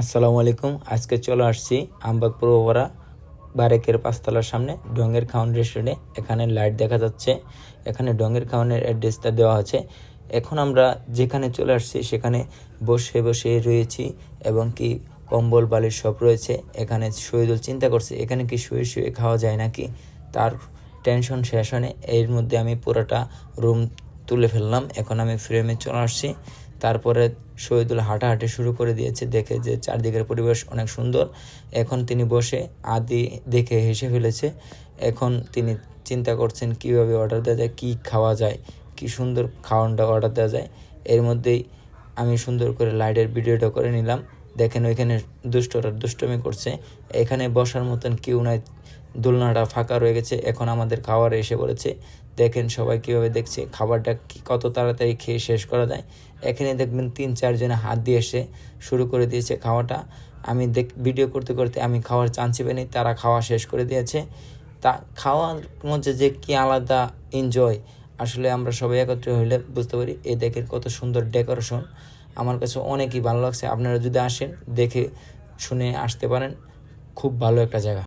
আসসালামু আলাইকুম। আজকে চলে আসছি আমবাগ পূর্বপাড়া বারেকের পাঁচতলার সামনে ডঙ্গের খাওয়ান রেস্টুরেন্টে। এখানে লাইট দেখা যাচ্ছে, এখানে ডঙ্গের খাওয়ানের অ্যাড্রেসটা দেওয়া আছে। এখন আমরা যেখানে চলে আসছি সেখানে বসে বসে রয়েছি এবং কি কম্বল বালিশ সব রয়েছে। এখানে শহীদুল চিন্তা করছে এখানে কি শুয়ে শুয়ে খাওয়া যায় নাকি, তার টেনশন শেষ হয়। এর মধ্যে আমি পুরোটা রুম তুলে ফেললাম। এখন আমি ফ্রেমে চলে আসছি। তারপরে শহীদুল হাঁটাহাঁটি শুরু করে দিয়েছে, দেখে যে চারদিকের পরিবেশ অনেক সুন্দর। এখন তিনি বসে আদি দেখে হেসে ফেলেছে। এখন তিনি চিন্তা করছেন কিভাবে অর্ডার দেওয়া যায়, কী খাওয়া যায়, কি সুন্দর খাওয়ানটা অর্ডার দেওয়া যায়। এর মধ্যেই আমি সুন্দর করে লাইটের ভিডিওটা করে নিলাম। দেখেন ওইখানে দুষ্টরা দুষ্টমি করছে, এখানে বসার মতন কেউ নাই, দোলনাটা ফাঁকা রয়ে গেছে। এখন আমাদের খাবার এসে পড়েছে, দেখেন সবাই কীভাবে দেখছে খাবারটা কত তাড়াতাড়ি খেয়ে শেষ করা যায়। এখানে দেখবেন 3-4 জনে হাত দিয়ে এসে শুরু করে দিয়েছে খাওয়াটা। আমি ভিডিও করতে করতে আমি খাওয়ার চান্সই পাইনি, তারা খাওয়া শেষ করে দিয়েছে। তা খাওয়ার মধ্যে যে কি আলাদা এনজয়, আসলে আমরা সবাই একত্রে হইলে বুঝতে পারি। এই দেখেন কত সুন্দর ডেকোরেশন, আমার কাছে অনেকই ভালো লাগছে। আপনারা যদি আসেন দেখে শুনে আসতে পারেন, খুব ভালো একটা জায়গা।